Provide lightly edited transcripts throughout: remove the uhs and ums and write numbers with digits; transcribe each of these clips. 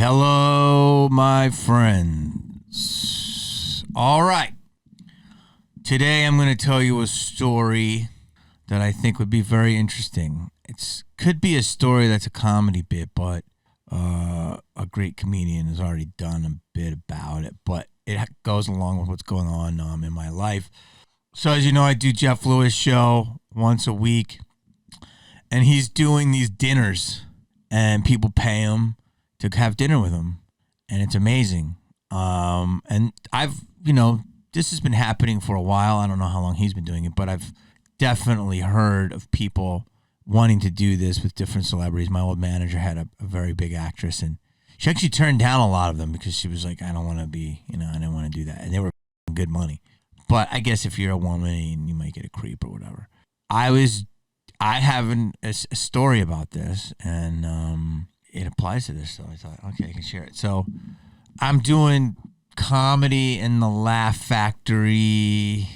Hello, my friends. All right. Today I'm going to tell you a story that I think would be very interesting. It could be a story that's a comedy bit, but a great comedian has already done a bit about it, but it goes along with what's going on in my life. So as you know, I do Jeff Lewis' show once a week, and he's doing these dinners, and people pay him to have dinner with him, and it's amazing. And this has been happening for a while. I don't know how long he's been doing it, but I've definitely heard of people wanting to do this with different celebrities. My old manager had a very big actress, and she actually turned down a lot of them because she was like, I don't want to be, I didn't want to do that. And they were good money. But I guess if you're a woman, you might get a creep or whatever. I have a story about this, and it applies to this, so I thought, okay, I can share it. So I'm doing comedy in the Laugh Factory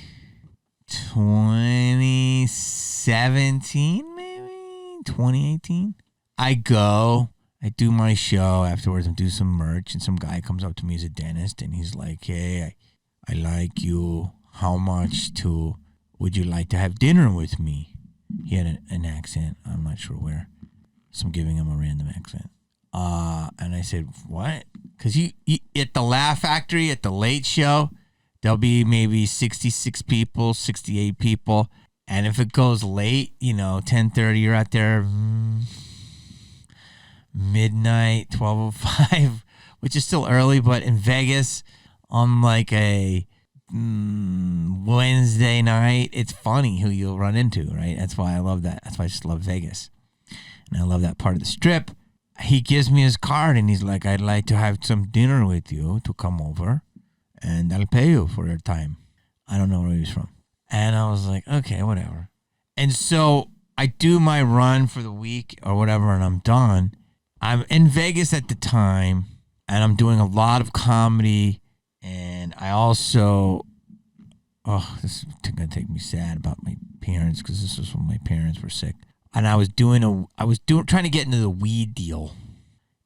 2017, maybe 2018. I do my show afterwards and do some merch, and some guy comes up to me as a dentist, and he's like, hey, I like you. How much would you like to have dinner with me? He had an accent. I'm not sure where. So I'm giving him a random accent. And I said, what? Because you at the Laugh Factory, at the late show, there'll be maybe 66 people, 68 people. And if it goes late, 10:30, you're out there midnight, 12:05, which is still early, but in Vegas on like a Wednesday night, it's funny who you'll run into, right? That's why I love that. That's why I just love Vegas. And I love that part of the strip. He gives me his card, and he's like, I'd like to have some dinner with you to come over, and I'll pay you for your time. I don't know where he's from. And I was like, okay, whatever. And so I do my run for the week or whatever, and I'm done. I'm in Vegas at the time, and I'm doing a lot of comedy, and I also, this is going to take me sad about my parents, because this was when my parents were sick. And I was trying to get into the weed deal,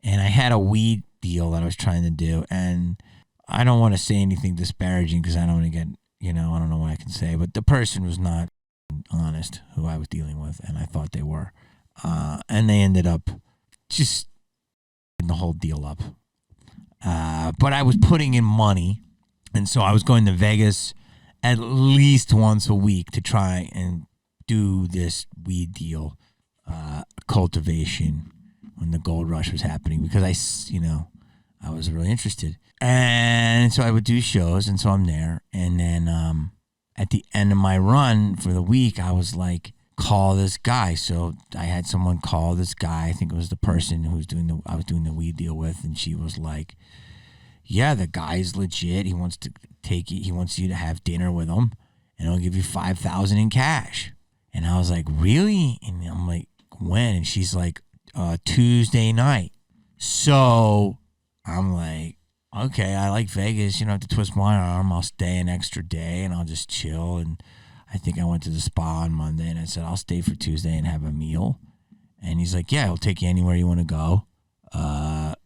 and I had a weed deal that I was trying to do, and I don't want to say anything disparaging because I don't want to get, I don't know what I can say, but the person was not honest who I was dealing with, and I thought they were, and they ended up just the whole deal up. But I was putting in money, and so I was going to Vegas at least once a week to try and do this weed deal, cultivation, when the gold rush was happening, because I was really interested. And so I would do shows, and so I'm there. And then at the end of my run for the week, I was like, call this guy. So I had someone call this guy. I think it was the person I was doing the weed deal with, and she was like, yeah, the guy's legit. He wants to take you. He wants you to have dinner with him, and he'll give you $5,000 in cash. And I was like, really? And I'm like, when? And she's like, Tuesday night. So I'm like, okay, I like Vegas. You don't have to twist my arm. I'll stay an extra day, and I'll just chill. And I think I went to the spa on Monday, and I said, I'll stay for Tuesday and have a meal. And he's like, yeah, I'll take you anywhere you want to go, and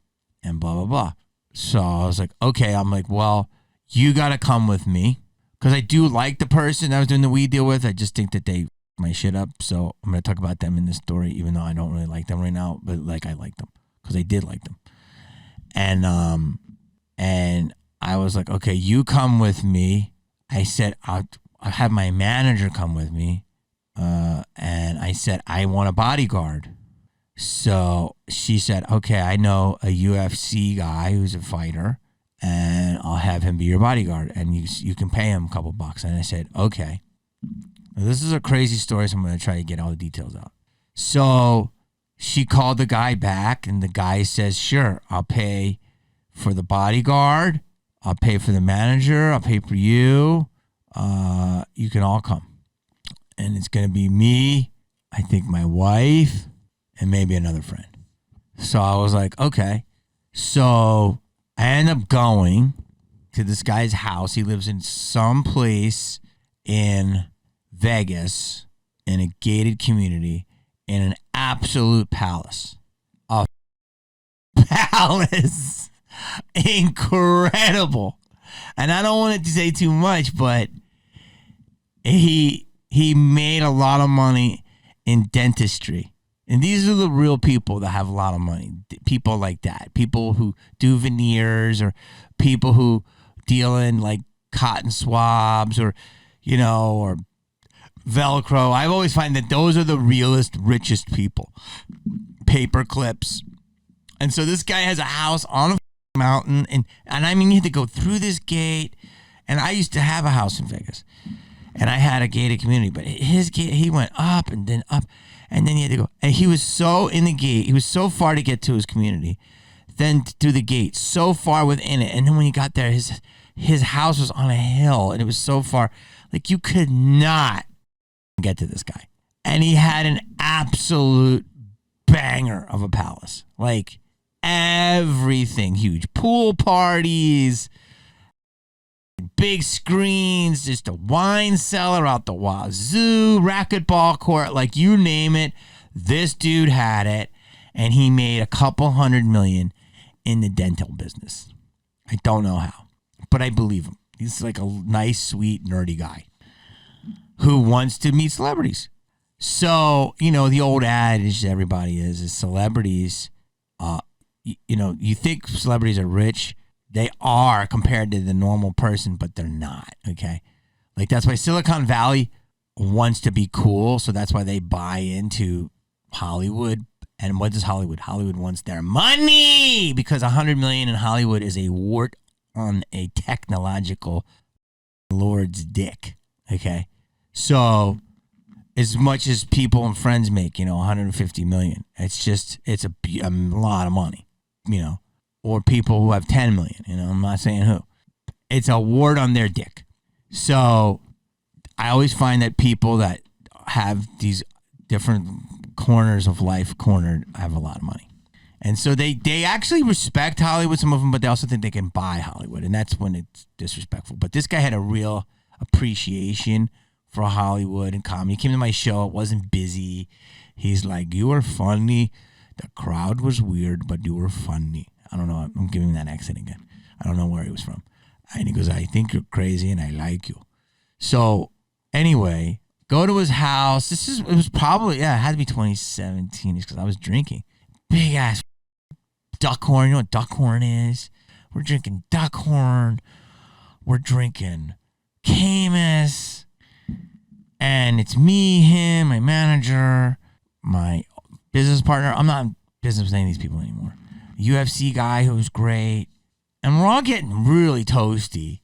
blah, blah, blah. So I was like, okay. I'm like, well, you got to come with me, because I do like the person I was doing the weed deal with. I just think that they my shit up, so I'm going to talk about them in this story, even though I don't really like them right now, but like I like them, because I did like them. And I was like, okay, you come with me. I said, I'll have my manager come with me, and I said, I want a bodyguard. So she said, okay, I know a UFC guy who's a fighter, and I'll have him be your bodyguard, and you can pay him a couple bucks. And I said, okay. Now, this is a crazy story, so I'm going to try to get all the details out. So she called the guy back, and the guy says, sure, I'll pay for the bodyguard, I'll pay for the manager, I'll pay for you. You can all come. And it's going to be me, I think my wife, and maybe another friend. So I was like, okay. So I end up going to this guy's house. He lives in some place in Vegas, in a gated community, in an absolute palace. A palace. Incredible. And I don't want to say too much, but he made a lot of money in dentistry. And these are the real people that have a lot of money. People like that. People who do veneers, or people who deal in like cotton swabs, or, you know, or Velcro. I've always find that those are the realest, richest people. Paper clips. And so this guy has a house on a mountain. And I mean, you had to go through this gate. And I used to have a house in Vegas. And I had a gated community. But his gate, he went up and then up. And then he had to go. And he was so in the gate. He was so far to get to his community. Then through the gate. So far within it. And then when he got there, his house was on a hill. And it was so far. Like, you could not get to this guy. And he had an absolute banger of a palace. Like, everything huge. Pool parties, big screens, just a wine cellar out the wazoo, racquetball court, like you name it. This dude had it, and he made a couple $100 million in the dental business. I don't know how, but I believe him. He's like a nice, sweet, nerdy guy who wants to meet celebrities. So, you know, the old adage everybody is celebrities, you know, you think celebrities are rich. They are compared to the normal person, but they're not, okay? Like, that's why Silicon Valley wants to be cool, so that's why they buy into Hollywood. And what does Hollywood? Hollywood wants their money, because $100 million in Hollywood is a wart on a technological lord's dick, okay? So, as much as people and friends make, you know, $150 million, it's a lot of money, you know, or people who have 10 million, you know, I'm not saying who. It's a wart on their dick. So I always find that people that have these different corners of life cornered have a lot of money. And so they actually respect Hollywood, some of them, but they also think they can buy Hollywood. And that's when it's disrespectful. But this guy had a real appreciation for Hollywood and comedy. He came to my show. It wasn't busy. He's like, you were funny. The crowd was weird, but you were funny. I don't know. I'm giving him that accent again. I don't know where he was from. And he goes, I think you're crazy and I like you. So anyway, go to his house. It was probably, it had to be 2017 because I was drinking. Big ass duck horn. You know what duck horn is? We're drinking duck horn. We're drinking Camus. And it's me, him, my manager, my business partner. I'm not in business with any of these people anymore. UFC guy who's great. And we're all getting really toasty,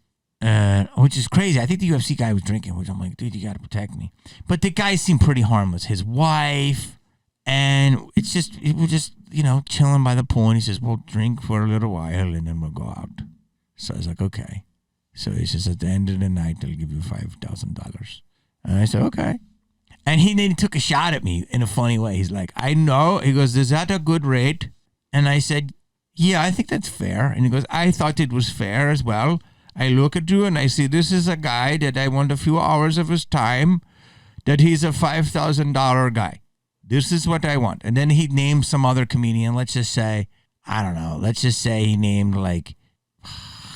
which is crazy. I think the UFC guy was drinking, which I'm like, dude, you got to protect me. But the guy seemed pretty harmless. His wife, and we're just, you know, chilling by the pool. And he says, we'll drink for a little while and then we'll go out. So I was like, okay. So he says, at the end of the night, I'll give you $5,000. And I said, okay. And then he took a shot at me in a funny way. He's like, I know. He goes, is that a good rate? And I said, yeah, I think that's fair. And he goes, I thought it was fair as well. I look at you and I see this is a guy that I want a few hours of his time, that he's a $5,000 guy. This is what I want. And then he named some other comedian. Let's just say, I don't know. Let's just say he named like,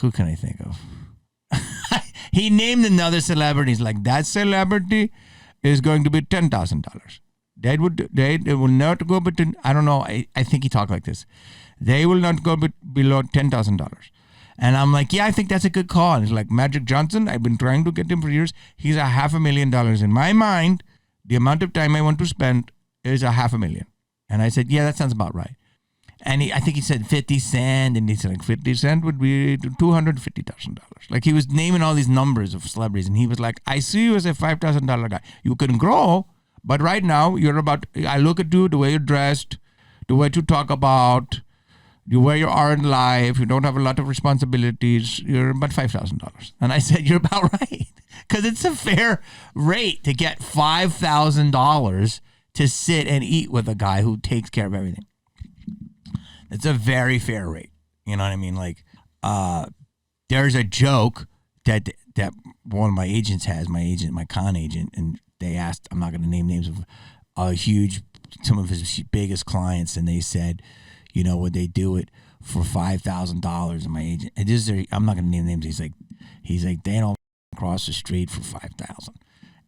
who can I think of? He named another celebrity. He's like, that celebrity is going to be $10,000. They will not go between, I don't know. I think he talked like this. They will not go below $10,000. And I'm like, yeah, I think that's a good call. And he's like, Magic Johnson, I've been trying to get him for years. He's $500,000. In my mind, the amount of time I want to spend is $500,000. And I said, yeah, that sounds about right. And I think he said 50 cent, and he said like 50 cent would be $250,000. Like, he was naming all these numbers of celebrities, and he was like, I see you as a $5,000 guy. You can grow, but right now I look at you, the way you're dressed, the way you talk about, the way you are in life, you don't have a lot of responsibilities, you're about $5,000. And I said, you're about right. Because it's a fair rate to get $5,000 to sit and eat with a guy who takes care of everything. It's a very fair rate. You know what I mean? Like, there's a joke that one of my agents has, my con agent, and they asked, I'm not going to name names of some of his biggest clients, and they said, you know, would they do it for $5,000. And my agent, I'm not gonna name names. He's like, they don't cross the street for 5,000.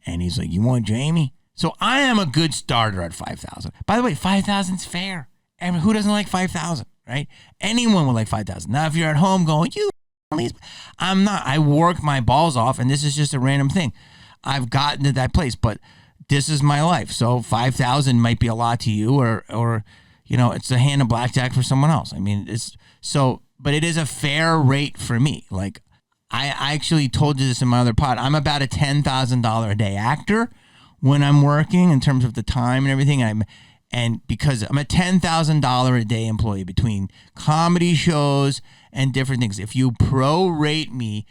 And he's like, you want Jamie? So I am a good starter at 5,000. By the way, 5,000 is fair. I mean, who doesn't like 5,000, right? Anyone would like 5,000. Now, if you're at home going, I'm not. I work my balls off, and this is just a random thing. I've gotten to that place, but this is my life. So 5,000 might be a lot to you, or it's a hand of blackjack for someone else. I mean, but it is a fair rate for me. Like, I actually told you this in my other pod. I'm about a $10,000 a day actor when I'm working in terms of the time and everything. And because I'm a $10,000 a day employee between comedy shows and different things. If you prorate me,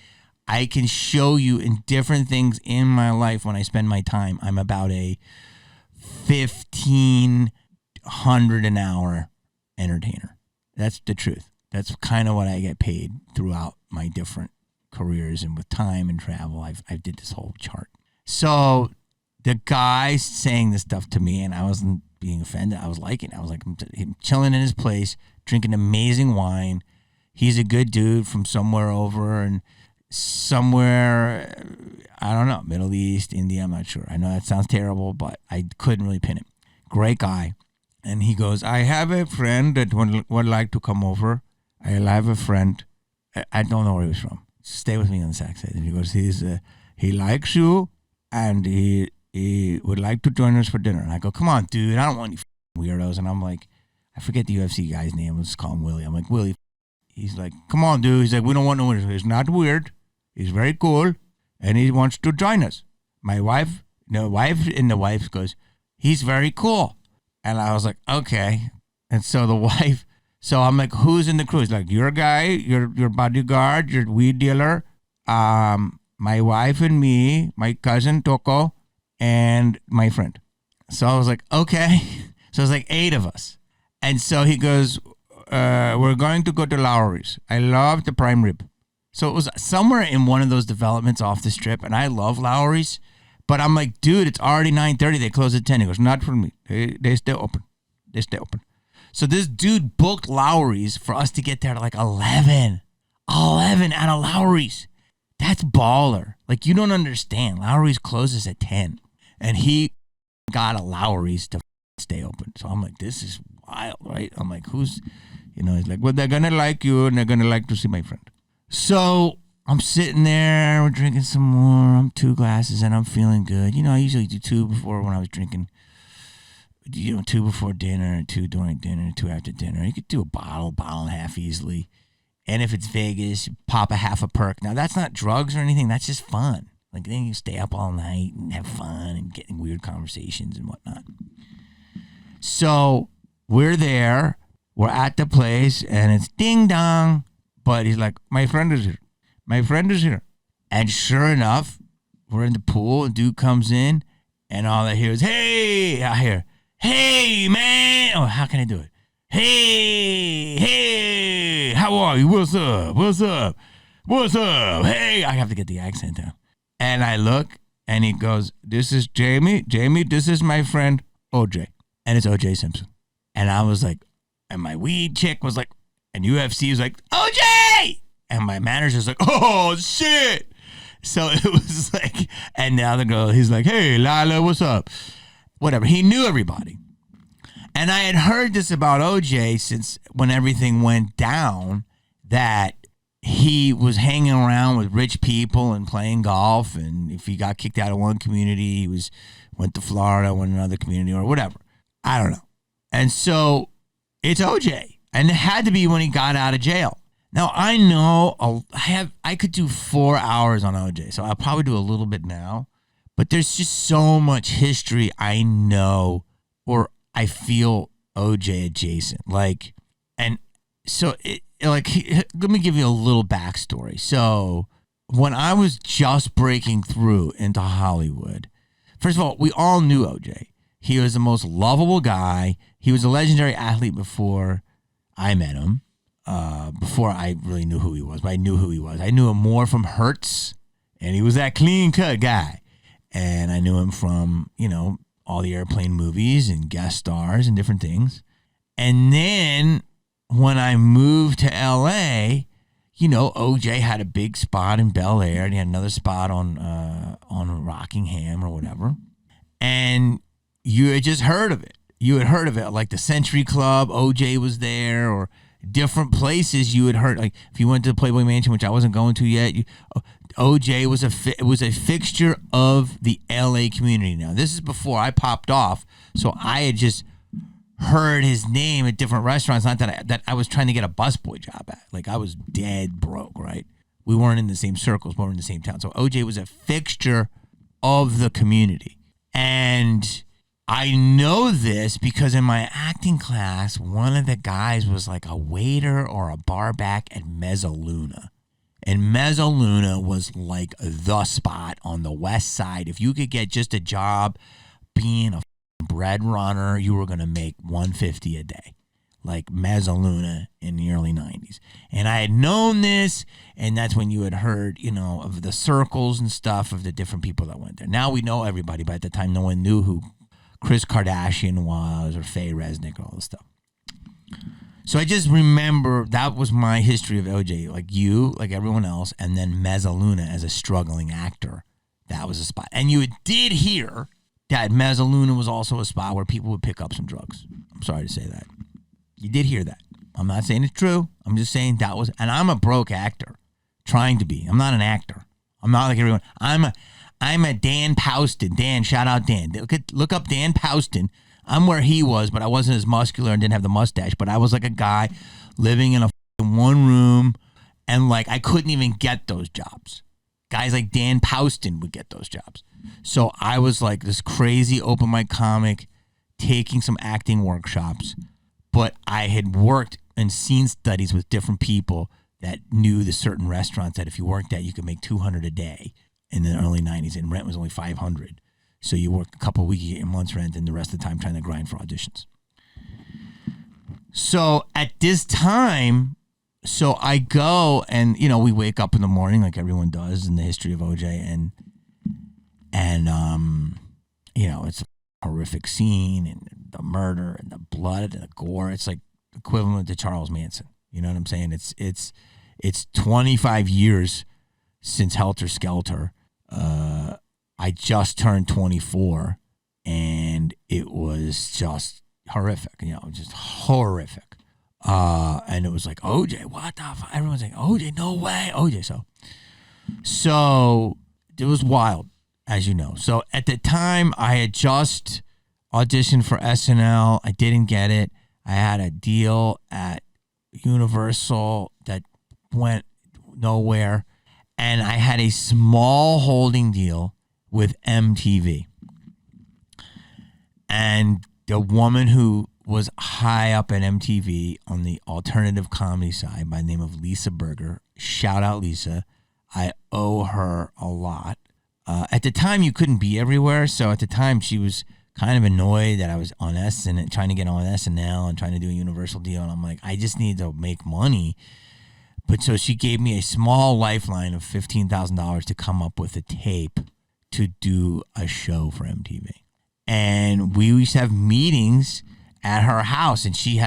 I can show you in different things in my life when I spend my time. I'm about a $1,500 an hour entertainer. That's the truth. That's kind of what I get paid throughout my different careers, and with time and travel, I did this whole chart. So the guy saying this stuff to me, and I wasn't being offended. I was liking it. I was like, I'm chilling in his place, drinking amazing wine. He's a good dude from somewhere over and somewhere, I don't know, Middle East, India, I'm not sure. I know that sounds terrible, but I couldn't really pin it. Great guy. And he goes, I have a friend that would like to come over. I have a friend. I don't know where he was from. Stay with me on this accent. And he goes, he likes you, and he would like to join us for dinner. And I go, come on, dude, I don't want any weirdos. And I'm like, I forget the UFC guy's name. Let's call him Willie. I'm like, Willie. He's like, come on, dude. He's like, we don't want no weirdos. He's not weird. He's very cool, and he wants to join us. The wife goes, he's very cool. And I was like, okay. And so I'm like, who's in the crew? He's like, your guy, your bodyguard, your weed dealer, my wife and me, my cousin Toko, and my friend. So I was like, okay. So it was like 8 of us. And so he goes, we're going to go to Lowry's. I love the prime rib. So it was somewhere in one of those developments off the strip, and I love Lowry's. But I'm like, dude, it's already 9:30. They close at 10. He goes, not for me. They stay open. They stay open. So this dude booked Lowry's for us to get there at like 11. 11 at a Lowry's. That's baller. Like, you don't understand. Lowry's closes at 10. And he got a Lowry's to stay open. So I'm like, this is wild, right? I'm like, he's like, well, they're going to like you, and they're going to like to see my friend. So I'm sitting there, we're drinking some more. I'm 2 glasses and I'm feeling good. I usually do 2 before when I was drinking. 2 before dinner, 2 during dinner, 2 after dinner. You could do a bottle and a half easily. And if it's Vegas, pop a half a perk. Now, that's not drugs or anything. That's just fun. Like, then you stay up all night and have fun and get in weird conversations and whatnot. So we're there. We're at the place, and it's ding dong. But he's like, my friend is here. My friend is here. And sure enough, we're in the pool. A dude comes in, and all I hear is, hey. I hear, hey, man. Oh, how can I do it? Hey, how are you? What's up? Hey, I have to get the accent down. And I look, and he goes, this is Jamie. Jamie, this is my friend, OJ. And it's OJ Simpson. And I was like, and my weed chick was like, and UFC was like, OJ! And my manager's like, oh, shit. So it was like, and the other girl, he's like, hey, Lila, what's up? Whatever. He knew everybody. And I had heard this about OJ since when everything went down, that he was hanging around with rich people and playing golf. And if he got kicked out of one community, he went to Florida, went to another community or whatever. I don't know. And so it's OJ. And it had to be when he got out of jail. Now, I know I could do 4 hours on OJ, so I'll probably do a little bit now. But there's just so much history I know, or I feel OJ adjacent. Like, and so, let me give you a little backstory. So, when I was just breaking through into Hollywood, first of all, we all knew OJ. He was the most lovable guy. He was a legendary athlete before I met him, before I really knew who he was, but I knew who he was. I knew him more from Hertz, and he was that clean-cut guy. And I knew him from, all the airplane movies and guest stars and different things. And then when I moved to LA, OJ had a big spot in Bel Air, and he had another spot on Rockingham or whatever. And you had just heard of it. You had heard of it, like the Century Club. OJ was there, or different places you had heard. Like if you went to the Playboy Mansion, which I wasn't going to yet, OJ was a fixture of the LA community. Now this is before I popped off, so I had just heard his name at different restaurants. Not that I was trying to get a busboy job at. Like I was dead broke, right? We weren't in the same circles, we weren't in the same town. So OJ was a fixture of the community. And I know this because in my acting class, one of the guys was like a waiter or a bar back at Mezzaluna. And Mezzaluna was like the spot on the west side. If you could get just a job being a bread runner, you were going to make $150 a day. Like Mezzaluna in the early 90s. And I had known this, and that's when you had heard, of the circles and stuff of the different people that went there. Now we know everybody, but at the time no one knew who Kris Kardashian was or Faye Resnick or all this stuff. So I just remember that was my history of OJ, like everyone else, and then Mezzaluna as a struggling actor. That was a spot. And you did hear that Mezzaluna was also a spot where people would pick up some drugs. I'm sorry to say that. You did hear that. I'm not saying it's true. I'm just saying that was, and I'm a broke actor, trying to be. I'm not an actor. I'm not like everyone. I'm a Dan Pouston. Dan, shout out Dan. Look up Dan Pouston. I'm where he was, but I wasn't as muscular and didn't have the mustache. But I was like a guy living in a one room, and like I couldn't even get those jobs. Guys like Dan Pouston would get those jobs. So I was like this crazy open mic comic, taking some acting workshops. But I had worked and seen studies with different people that knew the certain restaurants that if you worked at, you could make $200 a day in the early 90s, and rent was only $500. So you worked a couple of weeks, you get your month's rent, and the rest of the time trying to grind for auditions. So at this time, so I go and, we wake up in the morning like everyone does in the history of OJ, and it's a horrific scene, and the murder and the blood and the gore. It's like equivalent to Charles Manson. You know what I'm saying? It's 25 years since Helter Skelter. I just turned 24, and it was just horrific. Just horrific. And it was like, OJ, what the fuck? Everyone's like, OJ, no way, OJ. So it was wild, as you know. So at the time, I had just auditioned for SNL. I didn't get it. I had a deal at Universal that went nowhere. And I had a small holding deal with MTV. And the woman who was high up at MTV on the alternative comedy side by the name of Lisa Berger, shout out Lisa, I owe her a lot. At the time, you couldn't be everywhere. So at the time, she was kind of annoyed that I was on SNL, trying to get on SNL and trying to do a Universal deal. And I'm like, I just need to make money. But so she gave me a small lifeline of $15,000 to come up with a tape to do a show for MTV. And we used to have meetings at her house, and she's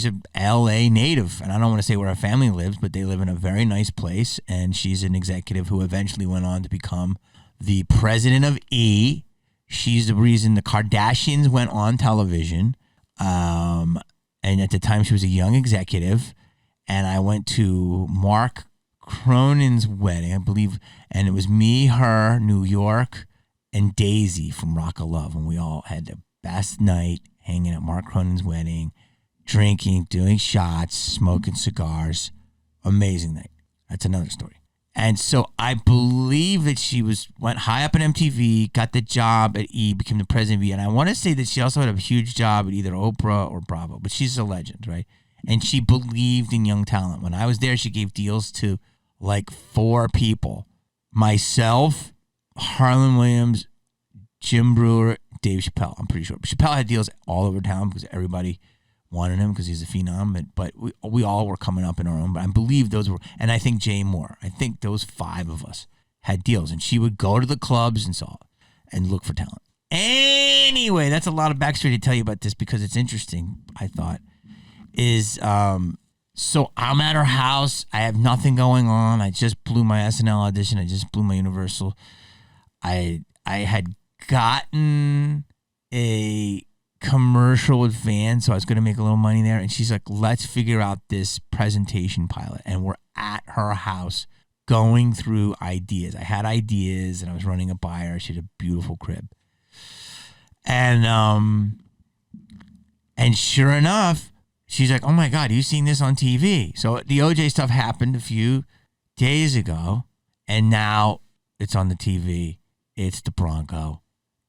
a LA native, and I don't want to say where her family lives, but they live in a very nice place, and she's an executive who eventually went on to become the president of E! She's the reason the Kardashians went on television. And at the time, she was a young executive. And I went to Mark Cronin's wedding, I believe. And it was me, her, New York, and Daisy from Rock of Love. And we all had the best night hanging at Mark Cronin's wedding, drinking, doing shots, smoking cigars. Amazing night. That's another story. And so I believe that she went high up in MTV, got the job at E!, became the president of E!. And I want to say that she also had a huge job at either Oprah or Bravo, but she's a legend, right? And she believed in young talent. When I was there, she gave deals to like 4 people. Myself, Harlan Williams, Jim Brewer, Dave Chappelle. I'm pretty sure. Chappelle had deals all over town because everybody wanted him because he's a phenom, but we all were coming up in our own. But I believe those were, and I think Jay Moore. I think those 5 of us had deals, and she would go to the clubs and look for talent. Anyway, that's a lot of backstory to tell you about this because it's interesting. I thought is So I'm at her house. I have nothing going on. I just blew my SNL audition. I just blew my Universal. I had gotten a commercial with Van, so I was going to make a little money there. And she's like, let's figure out this presentation pilot. And we're at her house going through ideas. I had ideas, and I was running it by her. She had a beautiful crib. And sure enough, she's like, oh my God, you seen this on TV? So the OJ stuff happened a few days ago, and now it's on the TV. It's the Bronco.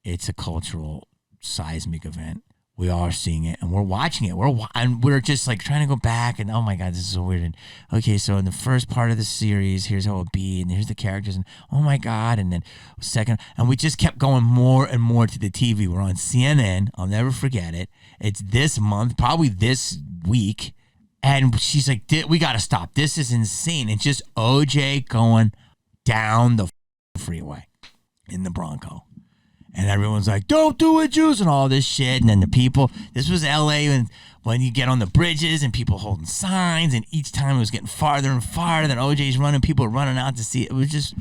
It's a cultural seismic event. We are seeing it, and we're watching it. We're just like trying to go back, and oh my God, this is so weird. And okay, so in the first part of the series, here's how it'll be, and here's the characters, and oh my God, and then second, and we just kept going more and more to the TV. We're on CNN. I'll never forget it. It's this month, probably this week, and she's like, we got to stop. This is insane. It's just OJ going down the freeway in the Bronco. And everyone's like, don't do it, Jews, and all this shit. And then the people, this was LA when you get on the bridges and people holding signs, and each time it was getting farther and farther. Then OJ's running, people were running out to see it. It was just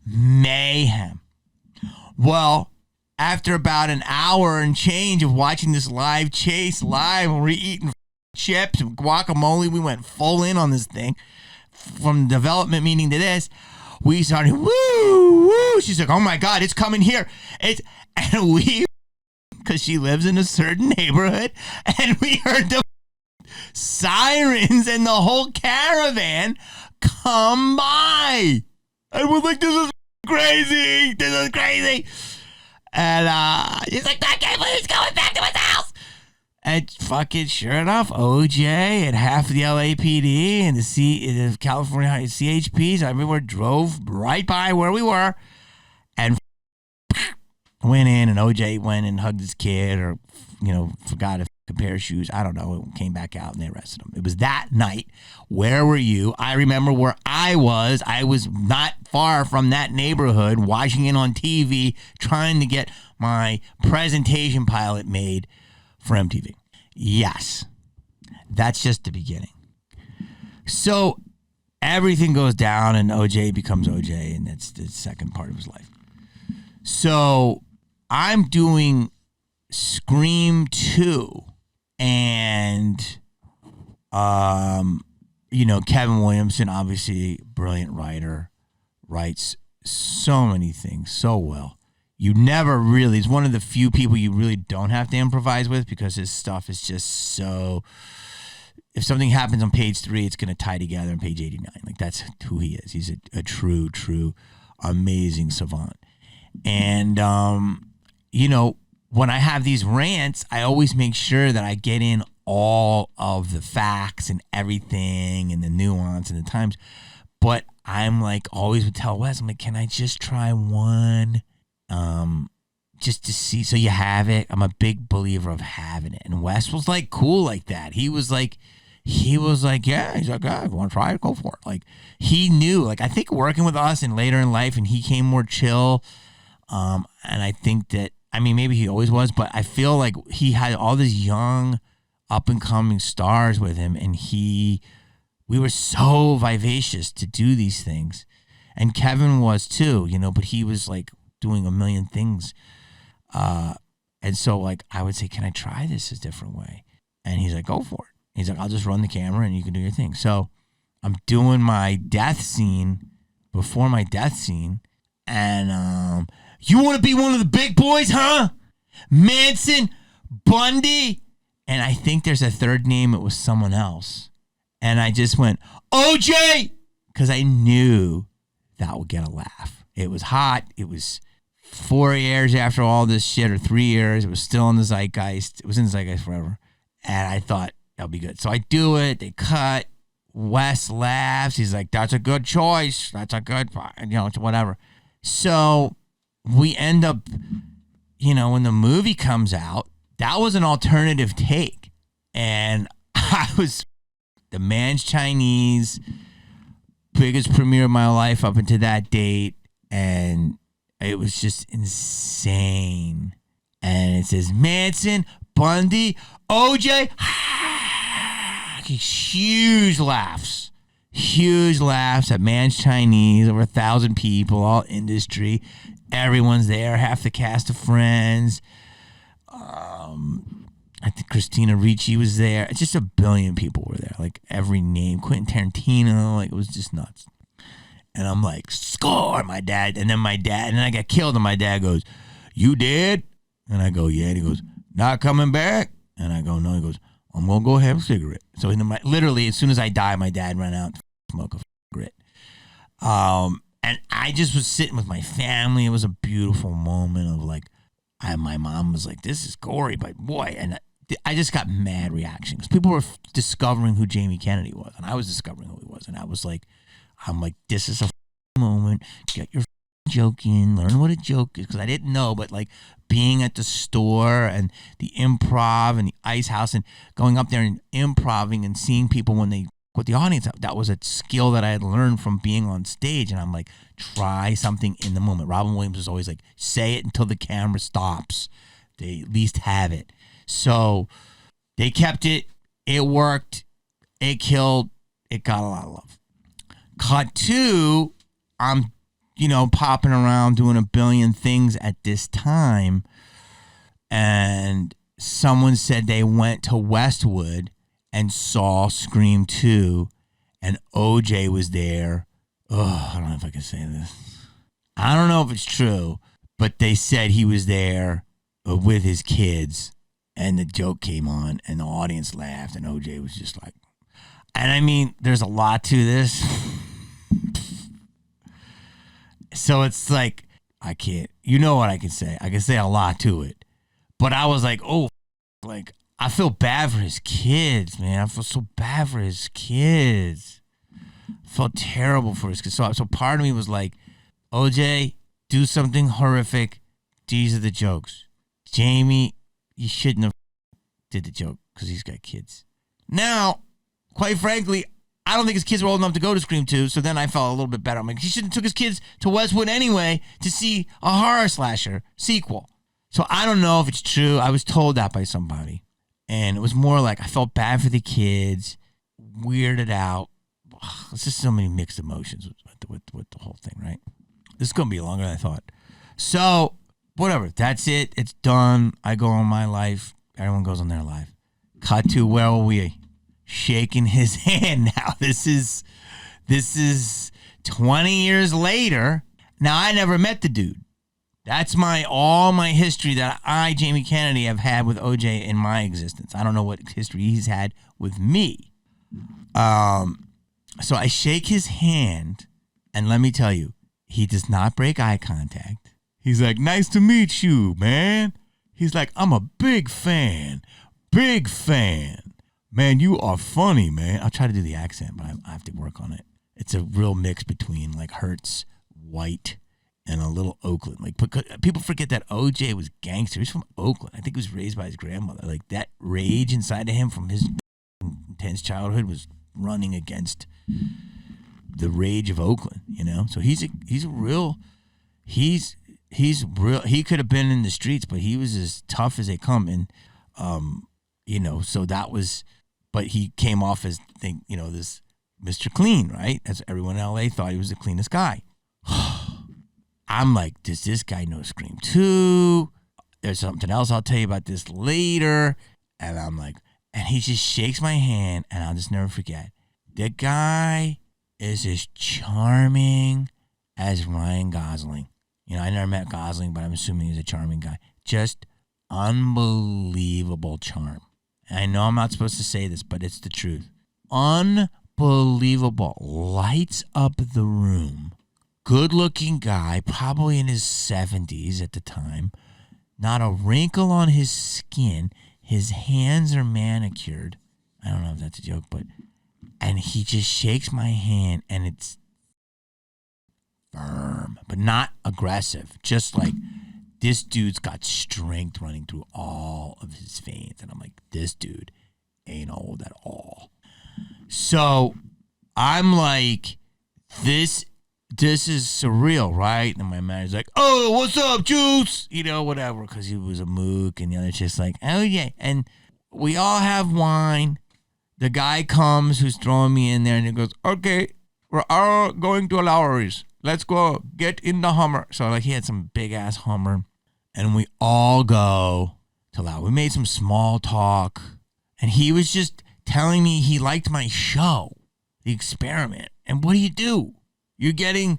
mayhem. Well, after about an hour and change of watching this live chase live, and we're eating chips and guacamole, we went full in on this thing. From development meeting to this, we started, woo, woo. She's like, oh my God, it's coming here. And we, because she lives in a certain neighborhood, and we heard the sirens and the whole caravan come by. And we're like, this is crazy. This is crazy. And he's like, I can't believe he's going back to his house. And fucking sure enough, OJ and half of the LAPD and the California CHPs everywhere drove right by where we were and went in, and OJ went and hugged his kid, or, forgot a pair of shoes. I don't know. Came back out and they arrested him. It was that night. Where were you? I remember where I was. I was not far from that neighborhood, watching it on TV, trying to get my presentation pilot made for MTV. Yes, that's just the beginning. So everything goes down, and OJ becomes OJ, and that's the second part of his life. So I'm doing Scream 2, and Kevin Williamson, obviously brilliant writer, writes so many things so well. You never really, he's one of the few people you really don't have to improvise with, because his stuff is just so, if something happens on page 3, it's going to tie together on page 89. Like, that's who he is. He's a true, amazing savant. And, when I have these rants, I always make sure that I get in all of the facts and everything and the nuance and the times. But I'm like, always would tell Wes, I'm like, can I just try one? Just to see, so you have it. I'm a big believer of having it. And Wes was like cool like that. He was like, yeah, he's like, you want to try it? Go for it. Like, he knew, like, I think working with us and later in life, and he came more chill. And I think that, maybe he always was, but I feel like he had all these young up and coming stars with him. And we were so vivacious to do these things. And Kevin was too, but he was like doing a million things. And so, like, I would say, can I try this a different way? And he's like, go for it. He's like, I'll just run the camera and you can do your thing. So I'm doing my death scene before my death scene. And you want to be one of the big boys, huh? Manson, Bundy. And I think there's a third name. It was someone else. And I just went, OJ, because I knew that would get a laugh. It was hot. It was 4 years after all this shit, or 3 years. It was still in the zeitgeist. It was in the zeitgeist forever. And I thought, that'll be good. So I do it. They cut. Wes laughs. He's like, that's a good choice. That's a good, whatever. So we end up, when the movie comes out, that was an alternative take. And I was the Man's Chinese, biggest premiere of my life up until that date. And it was just insane. And it says Manson, Bundy, OJ. huge laughs. Huge laughs at Man's Chinese, over 1,000 people, all industry. Everyone's there, half the cast of Friends. I think Christina Ricci was there. It's just a billion people were there. Like every name, Quentin Tarantino, like it was just nuts. And I'm like, score, my dad. And then I got killed, and my dad goes, you did? And I go, yeah. And he goes, not coming back? And I go, no. He goes, I'm going to go have a cigarette. So literally, as soon as I die, my dad ran out to smoke a cigarette. And I just was sitting with my family. It was a beautiful moment of like, my mom was like, this is gory, but boy. And I just got mad reaction because people were discovering who Jamie Kennedy was. And I was discovering who he was. And I'm like, this is a moment. Get your joke in. Learn what a joke is. Because I didn't know, but like being at the store and the improv and the ice house and going up there and improving and seeing people when they with the audience, that was a skill that I had learned from being on stage. And I'm like, try something in the moment. Robin Williams was always like, say it until the camera stops. They at least have it. So they kept it. It worked. It killed. It got a lot of love. Cut to, I'm, popping around doing a billion things at this time. And someone said they went to Westwood and saw Scream 2, and OJ was there. Oh, I don't know if I can say this. I don't know if it's true, but they said he was there with his kids, and the joke came on, and the audience laughed, and OJ was just like, and I mean, there's a lot to this. So it's like, I can't, what I can say. I can say a lot to it. But I was like, oh, like, I feel bad for his kids, man. I feel so bad for his kids. I felt terrible for his kids. So part of me was like, OJ, do something horrific. These are the jokes. Jamie, you shouldn't have did the joke because he's got kids. Now, quite frankly, I don't think his kids were old enough to go to Scream 2, so then I felt a little bit better. I'm like, he shouldn't have took his kids to Westwood anyway to see a horror slasher sequel. So I don't know if it's true. I was told that by somebody. And it was more like I felt bad for the kids, weirded out. It's just so many mixed emotions with the whole thing, right? This is going to be longer than I thought. So, whatever. That's it. It's done. I go on my life. Everyone goes on their life. Cut to, where were we? Shaking his hand now. This is 20 years later. Now, I never met the dude. That's all my history that I, Jamie Kennedy, have had with OJ in my existence. I don't know what history he's had with me. So I shake his hand, and let me tell you, he does not break eye contact. He's like, nice to meet you, man. He's like, I'm a big fan. Big fan. Man, you are funny, man. I'll try to do the accent, but I have to work on it. It's a real mix between like Hertz, White, and a little Oakland. Like, people forget that OJ was gangster. He's from Oakland. I think he was raised by his grandmother. Like, that rage inside of him from his intense childhood was running against the rage of Oakland, So he's real. He could have been in the streets, but he was as tough as they come. And, so that was, but he came off as, this Mr. Clean, right? As everyone in LA thought he was the cleanest guy. I'm like, does this guy know Scream 2? There's something else I'll tell you about this later. And I'm like, and he just shakes my hand, and I'll just never forget. The guy is as charming as Ryan Gosling. I never met Gosling, but I'm assuming he's a charming guy. Just unbelievable charm. And I know I'm not supposed to say this, but it's the truth. Unbelievable. Lights up the room. Good-looking guy, probably in his 70s at the time. Not a wrinkle on his skin. His hands are manicured. I don't know if that's a joke, and he just shakes my hand, and it's firm, but not aggressive. Just like, this dude's got strength running through all of his veins. And I'm like, this dude ain't old at all. So I'm like, this is surreal, right? And my manager's like, oh, what's up, Juice? Whatever, because he was a mook, and the other just like, oh, yeah. And we all have wine. the guy comes who's throwing me in there and he goes, okay, we're all going to Lowry's. Let's go get in the Hummer. So like he had some big ass Hummer and we all go to Lowry. We made some small talk and he was just telling me he liked my show, The Experiment. And what do? You're getting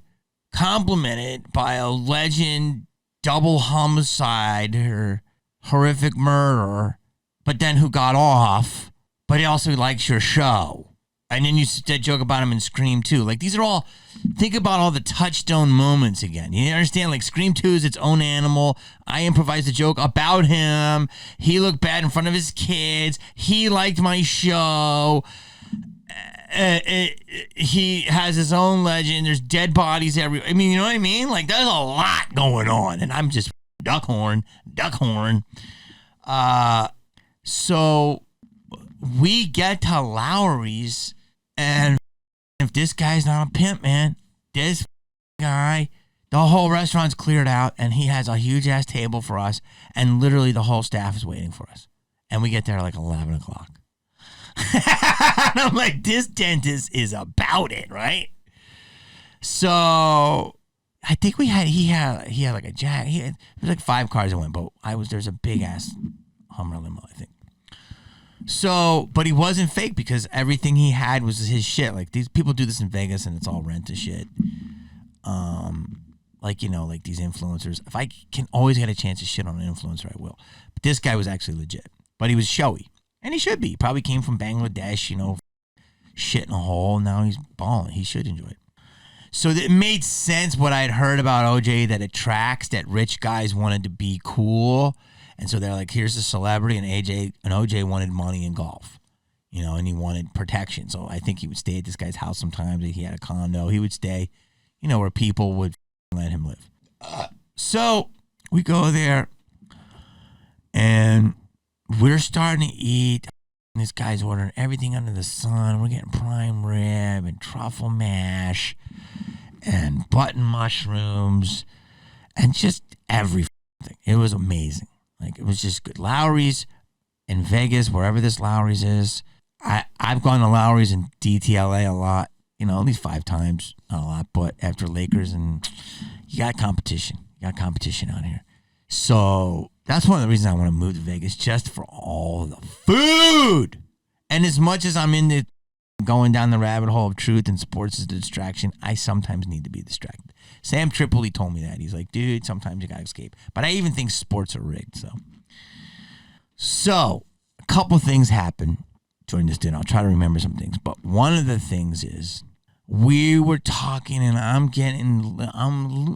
complimented by a legend, double homicide or horrific murderer, but then who got off, but he also likes your show. And then you joke about him in Scream 2. Like, these are all, think about all the touchstone moments again. You understand? Like, Scream 2 is its own animal. I improvised a joke about him. He looked bad in front of his kids. He liked my show. He has his own legend. There's dead bodies everywhere. I mean, you know what I mean? Like, there's a lot going on. And I'm just duck horn. So we get to Lowry's, and if this guy's not a pimp, man, this guy, the whole restaurant's cleared out, and he has a huge ass table for us, and literally the whole staff is waiting for us. And we get there at like 11 o'clock. And I'm like, this dentist is about it, right? So I think he had like a Jag. There was like 5 cars that went, but there's a big ass Hummer limo, I think. So, but he wasn't fake because everything he had was his shit. Like, these people do this in Vegas and it's all rent to shit. Like, you know, like these influencers. If I can always get a chance to shit on an influencer, I will. But this guy was actually legit. But he was showy. And he should be. He probably came from Bangladesh, you know, shit in a hole. Now he's balling. He should enjoy it. So it made sense what I had heard about OJ, that it tracks that rich guys wanted to be cool. And so they're like, here's a celebrity, and OJ wanted money and golf, you know, and he wanted protection. So I think he would stay at this guy's house sometimes. He had a condo. He would stay, you know, where people would let him live. So we go there, and we're starting to eat. And this guy's ordering everything under the sun. We're getting prime rib and truffle mash and button mushrooms and just everything. It was amazing. Like, it was just good. Lowry's in Vegas, wherever this Lowry's is. I've gone to Lowry's in DTLA a lot, you know, at least 5 times. Not a lot, but after Lakers, and you got competition. You got competition out here. So that's one of the reasons I want to move to Vegas, just for all the food. And as much as I'm into going down the rabbit hole of truth and sports is a distraction, I sometimes need to be distracted. Sam Tripoli told me that. He's like, dude, sometimes you got to escape. But I even think sports are rigged. So a couple things happened during this dinner. I'll try to remember some things. But one of the things is we were talking, and I'm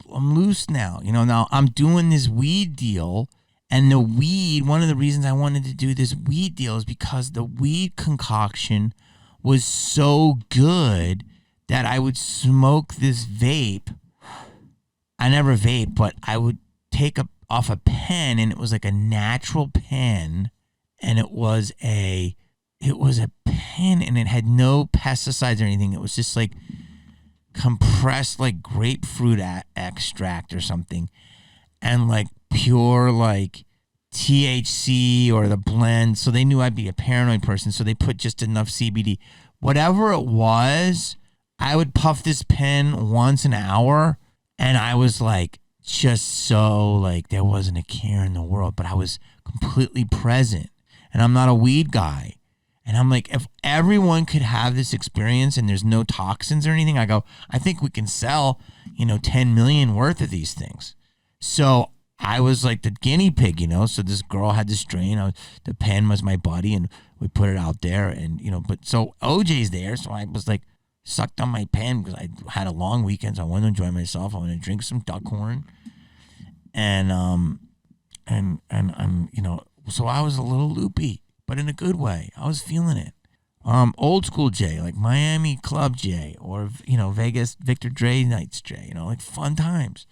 loose now. You know, now I'm doing this weed deal. And the weed, one of the reasons I wanted to do this weed deal is because the weed concoction was so good that I would smoke this vape. I never vape, but I would take off a pen, and it was like a natural pen, and it was a pen, and it had no pesticides or anything. It was just like compressed like grapefruit extract or something, and like pure like THC or the blend. So they knew I'd be a paranoid person, so they put just enough CBD. Whatever it was, I would puff this pen once an hour, and I was like, just so like there wasn't a care in the world, but I was completely present. And I'm not a weed guy. And I'm like, if everyone could have this experience and there's no toxins or anything, I think we can sell, 10 million worth of these things. So I was like the guinea pig, so this girl had this strain. The pen was my buddy, and we put it out there, and, but so OJ's there. So I was like, sucked on my pen because I had a long weekend. So I wanted to enjoy myself. I wanted to drink some duckhorn. And so I was a little loopy, but in a good way. I was feeling it. Old school Jay, like Miami Club Jay, or, Vegas Victor Dre nights Jay, like fun times.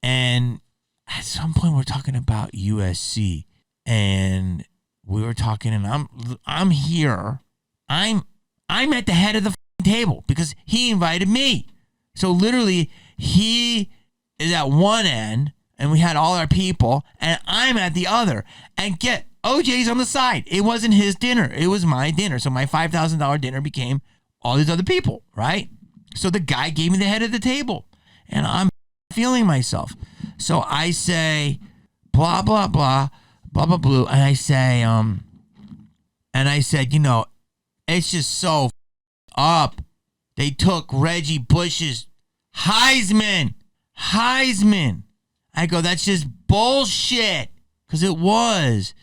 And at some point we're talking about USC, and we were talking, and I'm here. I'm at the head of the table because he invited me. So literally he is at one end, and we had all our people, and I'm at the other. And OJ's on the side. It wasn't his dinner. It was my dinner. So my $5,000 dinner became all these other people, right? So the guy gave me the head of the table, and I'm feeling myself. So I say, blah, blah, blah, blah, blah, blue. And I say, and I said, you know, it's just so up. They took Reggie Bush's Heisman. I go, that's just bullshit. Because it was.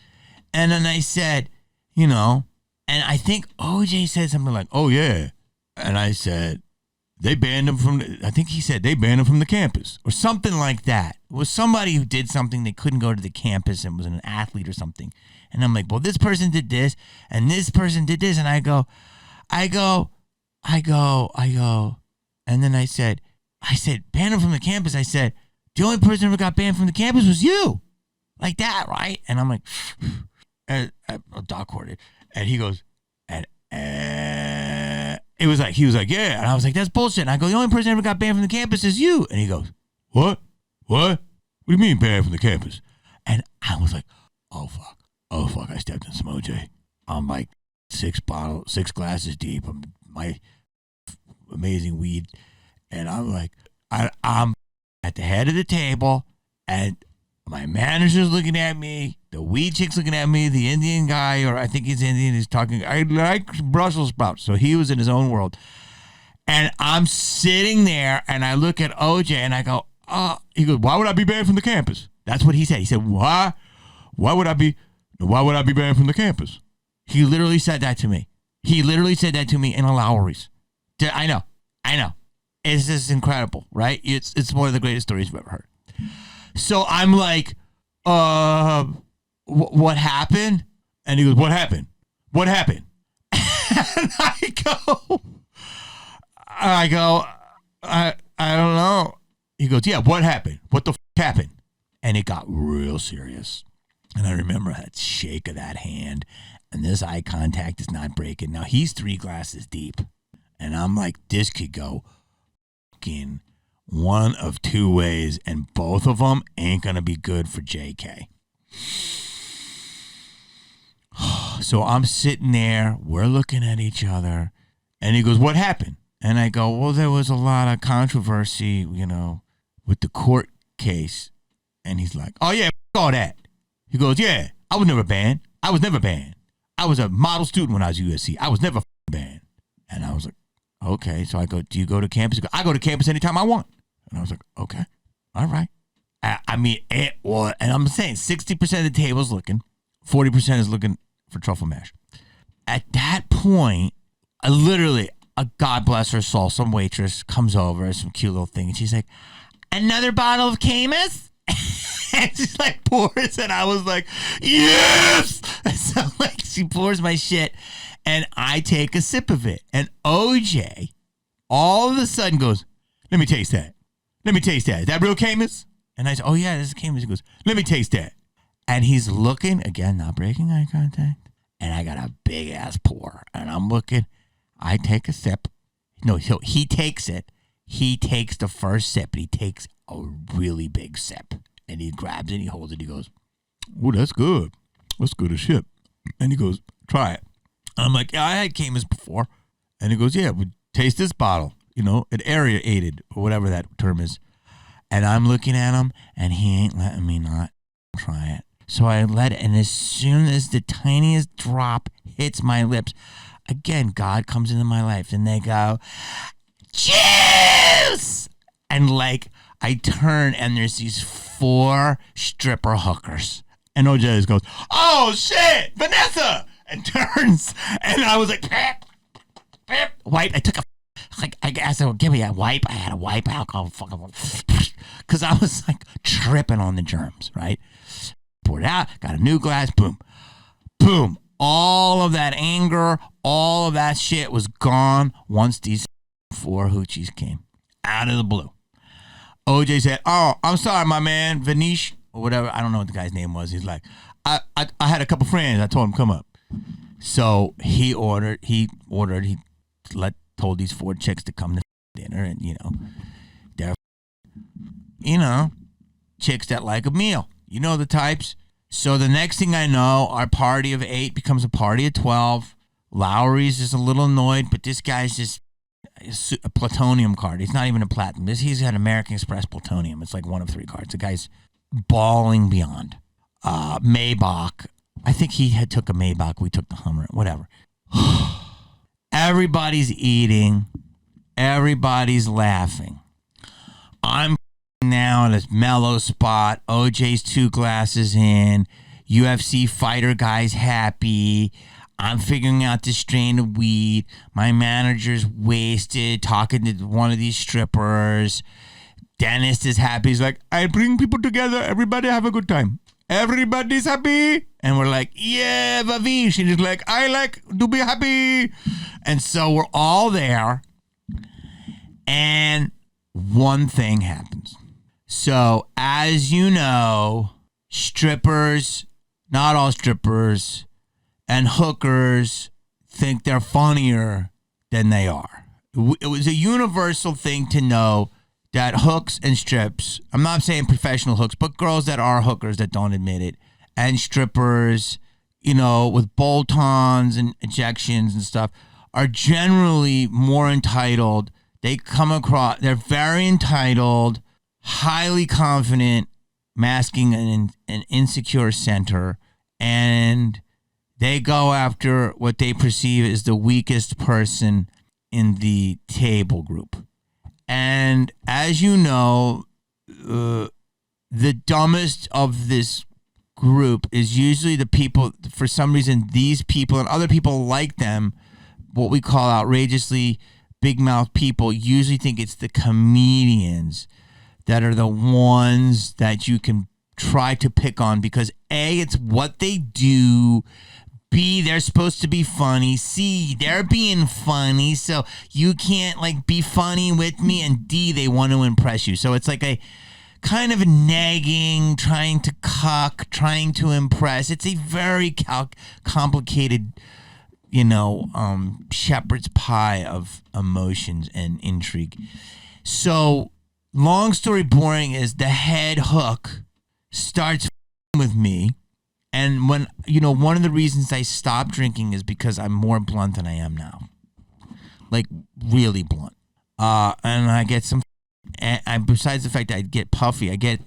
And then I said, you know, and I think OJ said something like, oh, yeah. And I said, they banned him from, I think he said they banned him from the campus or something like that. It was somebody who did something. They couldn't go to the campus and was an athlete or something. And I'm like, well, this person did this and this person did this. And I go. And then I said, ban him from the campus. I said, the only person who ever got banned from the campus was you. Like that, right? And I'm like, Doc Horted. And he goes, it was like, he was like, yeah. And I was like, that's bullshit. And I go, the only person who ever got banned from the campus is you. And he goes, what? What do you mean banned from the campus? And I was like, oh, fuck. I stepped in some OJ. I'm like 6 glasses deep. My amazing weed. And I'm like, I'm at the head of the table, and my manager's looking at me, the weed chick's looking at me, the Indian guy, or I think he's Indian, is talking, I like Brussels sprouts. So he was in his own world. And I'm sitting there, and I look at OJ, and I go, he goes, why would I be banned from the campus? That's what he said. He said, why would I be banned from the campus? He literally said that to me. He literally said that to me in a Lowry's. I know. It's just incredible, right? It's one of the greatest stories I've ever heard. So I'm like, what happened? And he goes, what happened? And I go, I don't know. He goes, yeah, what happened? What the happened? And it got real serious. And I remember that shake of that hand, and this eye contact is not breaking. Now he's 3 glasses deep. And I'm like, this could go fucking one of 2 ways, and both of them ain't going to be good for JK. So I'm sitting there, we're looking at each other, and he goes, what happened? And I go, well, there was a lot of controversy, you know, with the court case. And he's like, oh, yeah, all that. He goes, yeah, I was never banned. I was a model student when I was at USC. I was never banned. And I was like, okay. So I go, do you go to campus? He goes, I go to campus anytime I want. And I was like, okay, all right. I mean, it was, and I'm saying 60% of the table's looking, 40% is looking for truffle mash. At that point, I literally, God bless her soul, some waitress comes over, some cute little thing, and she's like, another bottle of Camus? And she's like, pours, and I was like, yes! And so like, she pours my shit, and I take a sip of it. And OJ all of a sudden goes, let me taste that. Is that real Camus? And I said, oh yeah, this is Camus. He goes, let me taste that. And he's looking, again, not breaking eye contact. And I got a big ass pour. And I'm looking, I take a sip. No, so he takes it. He takes the first sip, and he takes a really big sip. And he grabs it, and he holds it, he goes, oh, that's good. That's good as shit. And he goes, try it. And I'm like, yeah, I had Camus before. And he goes, yeah, we taste this bottle. You know, it aerated, or whatever that term is. And I'm looking at him, and he ain't letting me not try it. So I let it, and as soon as the tiniest drop hits my lips, again, God comes into my life, and they go, juice! And like, I turn, and there's these 4 stripper hookers. And OJ just goes, oh shit, Vanessa! And turns, and I was like, pip, pip, wipe. I took a, like, I asked him, give me a wipe. I had a wipe alcohol, fucking, because I was like tripping on the germs, right? Poured it out, got a new glass, boom, boom. All of that anger, all of that shit was gone once these 4 hoochies came out of the blue. OJ said, oh, I'm sorry, my man, Vanish, or whatever. I don't know what the guy's name was. He's like, I had a couple friends. I told him, come up. So he told these 4 chicks to come to dinner, and, you know, they're, you know, chicks that like a meal. You know the types. So the next thing I know, our party of 8 becomes a party of 12. Lowry's just a little annoyed, but this guy's just a plutonium card. He's not even a platinum. He's got American Express plutonium. It's like one of 3 cards. The guy's bawling beyond. Maybach. I think he had took a Maybach. We took the Hummer. Whatever. Everybody's eating. Everybody's laughing. I'm now at a mellow spot. OJ's 2 glasses in. UFC fighter guy's happy. I'm figuring out this strain of weed. My manager's wasted, talking to one of these strippers. Dentist is happy. He's like, I bring people together. Everybody have a good time. Everybody's happy. And we're like, yeah, lavish. And he's like, I like to be happy. And so we're all there. And one thing happens. So, as you know, strippers, not all strippers, and hookers think they're funnier than they are. It was a universal thing to know that hooks and strips, I'm not saying professional hooks, but girls that are hookers that don't admit it, and strippers, with bolt-ons and ejections and stuff, are generally more entitled. They're very entitled, highly confident, masking an insecure center, and they go after what they perceive as the weakest person in the table group. And as you know, the dumbest of this group is usually the people, for some reason, these people and other people like them, what we call outrageously big mouth people, usually think it's the comedians that are the ones that you can try to pick on because A, it's what they do. B, they're supposed to be funny. C, they're being funny, so you can't be funny with me. And D, they want to impress you. So it's like a kind of nagging, trying to cuck, trying to impress. It's a very complicated, shepherd's pie of emotions and intrigue. So long story boring is the head hook starts with me. And when, one of the reasons I stopped drinking is because I'm more blunt than I am now. Like, really blunt. And I get some, and besides the fact that I get puffy, I get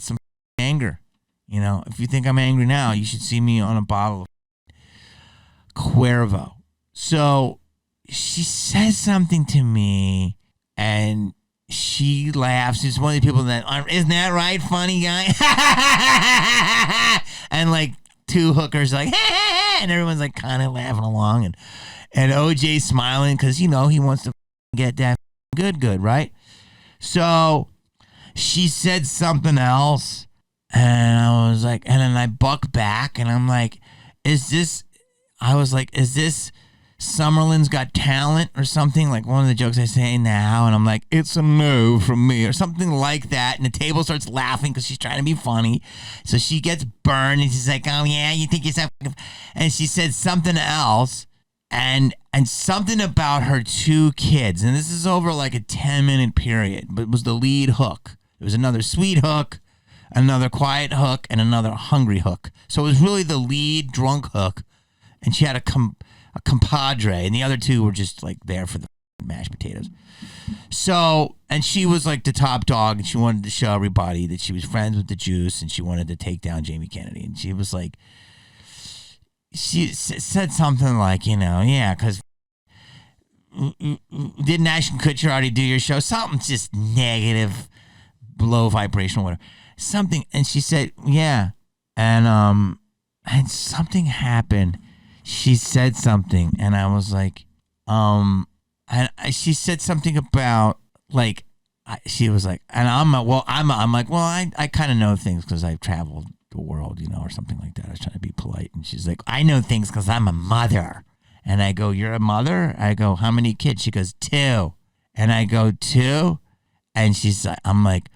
some anger. If you think I'm angry now, you should see me on a bottle of Cuervo. So she says something to me, and she laughs. She's one of the people that, isn't that right, funny guy? And 2 hookers and everyone's kind of laughing along, and OJ's smiling because he wants to get that good, right? So she said something else, and I was like, and then I buck back, and I'm like, is this Summerlin's Got Talent or something? Like one of the jokes I say now, and I'm like, it's a no from me or something like that. And the table starts laughing because she's trying to be funny. So she gets burned, and she's like, oh yeah, you think you're so. And she said something else, and something about her 2 kids. And this is over a 10-minute period, but it was the lead hook. There was another sweet hook, another quiet hook, and another hungry hook. So it was really the lead drunk hook, and she had a compadre, and the other 2 were just there for the mashed potatoes. So, and she was the top dog, and she wanted to show everybody that she was friends with the juice, and she wanted to take down Jamie Kennedy. And she was she said something yeah, because didn't Ashton Kutcher already do your show? Something just negative, low vibrational, whatever. Something, and she said, yeah, and something happened. She said something, and I was like, she said something about she was like, and I'm like, well, I kind of know things because I've traveled the world, or something like that. I was trying to be polite, and she's like, I know things because I'm a mother. And I go, you're a mother? I go, how many kids? She goes, 2. And I go, 2? And she's like, I'm like,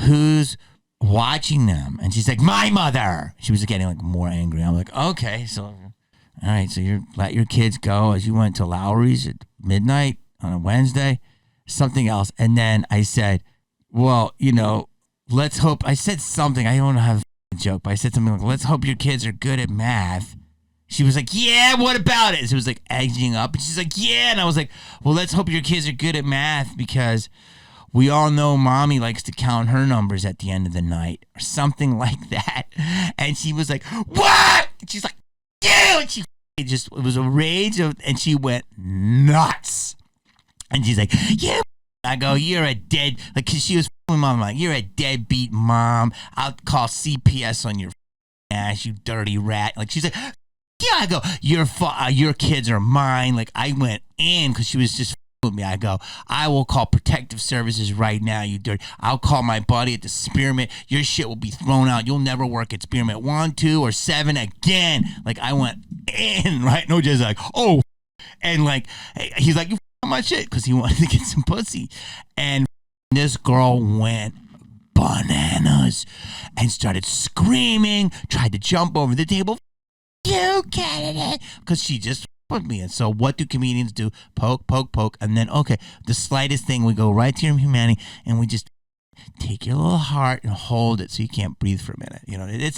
who's watching them? And she's like, my mother. She was getting more angry. I'm like, okay, so. All right, so you let your kids go as you went to Lowry's at midnight on a Wednesday, something else. And then I said, well, let's hope. I said something. I don't have joke, but I said something like, let's hope your kids are good at math. She was like, yeah, what about it? So it was like edging up. And she's like, yeah. And I was like, well, let's hope your kids are good at math because we all know mommy likes to count her numbers at the end of the night or something like that. And she was like, what? And she's like, yeah. And it was a rage and she went nuts. And she's like, yeah. I go, you're a dead, like, cause she was with mom, like, you're a deadbeat mom. I'll call CPS on your ass, you dirty rat. Like, she's like, yeah. I go, your kids are mine. Like, I went in because she was just with me. I go, I will call protective services right now, you dirty. I'll call my buddy at the Spearmint. Your shit will be thrown out. You'll never work at Spearmint 1, 2, or 7 again. Like, I went in, right? No, just like, oh, and like, he's like, you my shit, because he wanted to get some pussy. And this girl went bananas and started screaming, tried to jump over the table. You get it? Because she just with me. And so what do comedians do? Poke, poke, poke. And then, okay, the slightest thing, we go right to your humanity and we just take your little heart and hold it so you can't breathe for a minute. You know, this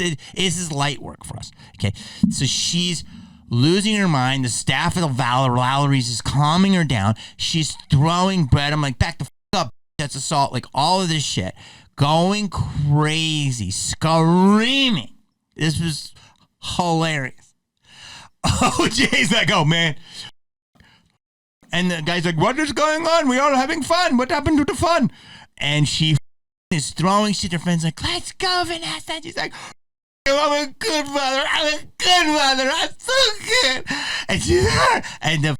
is light work for us. Okay, so she's losing her mind. The staff of the Valerie's is calming her down. She's throwing bread. I'm like, back the up. That's assault. Like, all of this shit. Going crazy. Screaming. This was hilarious. OJ's like, oh, man. And the guy's like, what is going on? We are having fun. What happened to the fun? And she is throwing shit. Her friend's like, let's go, Vanessa. And she's like, I'm a good mother. I'm a good mother. I'm so good. And she's and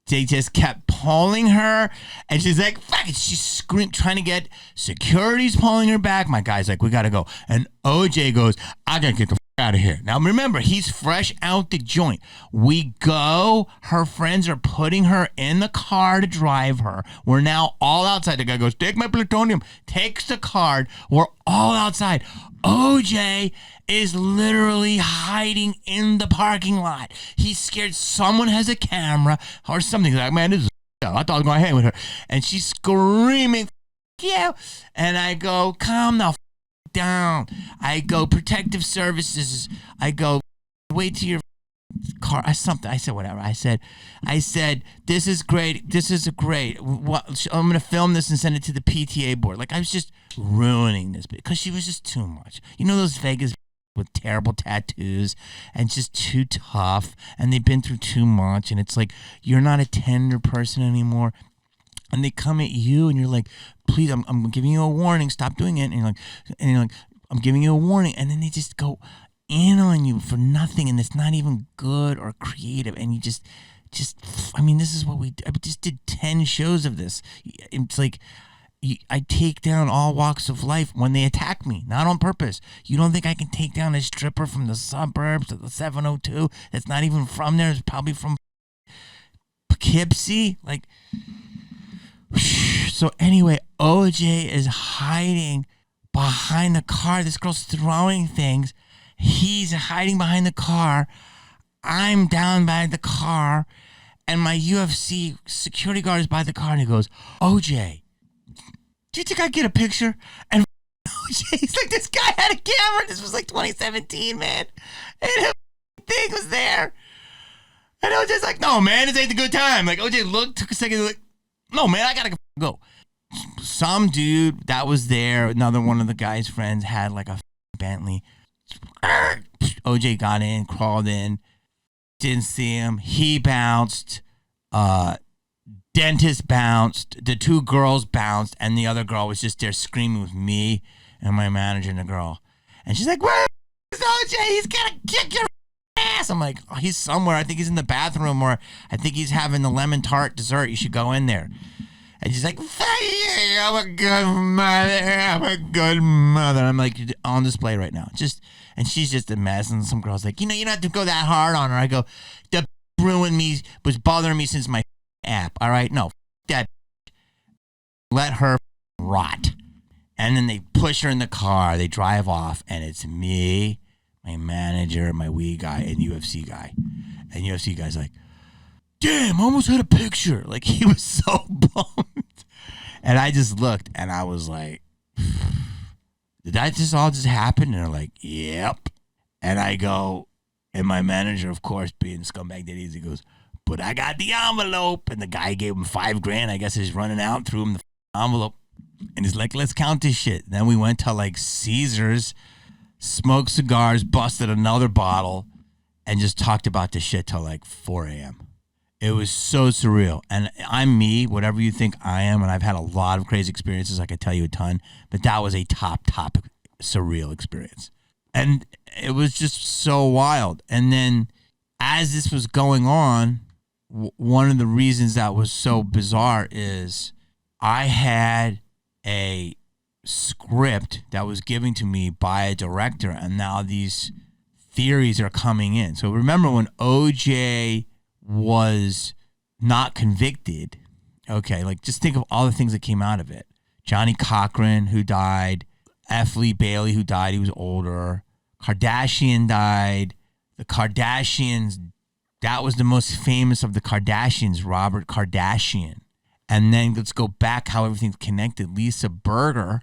they just kept pulling her. And she's like, fuck it. She's screaming, trying to get security's pulling her back. My guy's like, we got to go. And OJ goes, I got to get the out of here. Now remember, he's fresh out the joint. We go, her friends are putting her in the car to drive her. We're now all outside. The guy goes, take my plutonium, takes the card. We're all outside. OJ is literally hiding in the parking lot. He's scared someone has a camera or something. He's like, man, this is I thought I was going to hang with her. And she's screaming, yeah. And I go, calm the down. I go, protective services. I go, wait till your car. I said whatever. I said, this is great. This is great. I'm gonna film this and send it to the PTA board. Like, I was just ruining this because she was just too much. You know those Vegas with terrible tattoos and just too tough, and they've been through too much, and it's like you're not a tender person anymore. And they come at you, and you're like, please, I'm giving you a warning. Stop doing it. And you're like, I'm giving you a warning. And then they just go in on you for nothing, and it's not even good or creative. And you just, I mean, this is what I just did 10 shows of this. It's like, I take down all walks of life when they attack me, not on purpose. You don't think I can take down a stripper from the suburbs of the 702 that's not even from there? It's probably from Poughkeepsie? Like, so anyway, OJ is hiding behind the car. This girl's throwing things. He's hiding behind the car. I'm down by the car, and my UFC security guard is by the car, and he goes, OJ, do you think I can get a picture? And OJ's like, this guy had a camera. This was like 2017, man. And the thing was there. And OJ's like, no, man, this ain't a good time. Like, OJ looked, took a second, like, no, man, I gotta go. Some dude that was there, another one of the guy's friends, had like a Bentley. OJ got in, crawled in, didn't see him. He bounced. Dentist bounced. The two girls bounced, and the other girl was just there screaming with me and my manager and the girl. And she's like, where is OJ? He's gonna kick your ass. I'm like, oh, he's somewhere. I think he's in the bathroom, or I think he's having the lemon tart dessert. You should go in there. And she's like, I'm a good mother. I'm a good mother. I'm like, on display right now. And she's just a mess. And some girl's like, you don't have to go that hard on her. I go, the ruined me, was bothering me since my app. All right, no, that. Let her rot. And then they push her in the car. They drive off, and it's me, my manager, my weed guy, and UFC guy. And UFC guy's like, damn, I almost had a picture. Like, he was so bummed. And I just looked, and I was like, did that just all just happened? And they're like, yep. And I go, and my manager, of course, being scumbag that he is, he goes, but I got the envelope. And the guy gave him $5,000. I guess he's running out, threw him the envelope. And he's like, let's count this shit. Then we went to like Caesars, smoked cigars, busted another bottle, and just talked about this shit till like 4 a.m. It was so surreal. And I'm me, whatever you think I am, and I've had a lot of crazy experiences. I could tell you a ton, but that was a top surreal experience. And it was just so wild. And then as this was going on, one of the reasons that was so bizarre is I had a script that was given to me by a director, and now these theories are coming in. So remember when OJ was not convicted, okay, like just think of all the things that came out of it. Johnny Cochran, who died, F. Lee Bailey, who died, he was older. Kardashian died. The Kardashians, that was the most famous of the Kardashians, Robert Kardashian. And then let's go back how everything's connected. Lisa Berger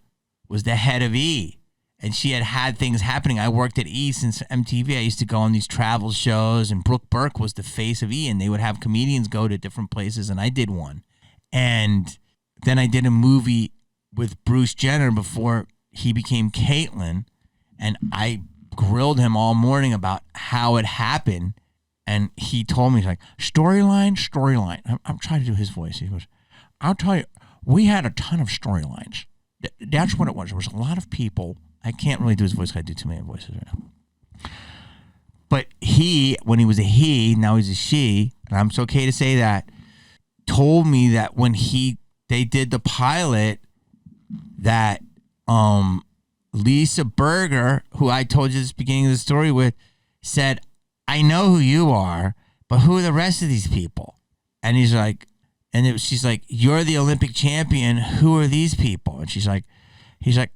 was the head of E, and she had things happening. I worked at E since MTV. I used to go on these travel shows, and Brooke Burke was the face of E, and they would have comedians go to different places, and I did one. And then I did a movie with Bruce Jenner before he became Caitlyn, and I grilled him all morning about how it happened, and he told me, he's like, storyline. I'm trying to do his voice. He goes, I'll tell you, we had a ton of storylines. That's what it was. There was a lot of people. I can't really do his voice because I do too many voices right now. But he, when he was a he, now he's a she, and it's okay to say that, told me that when they did the pilot, that Lisa Berger, who I told you at the beginning of the story with, said, I know who you are, but who are the rest of these people? And he's like, she's like, you're the Olympic champion. Who are these people? And he's like,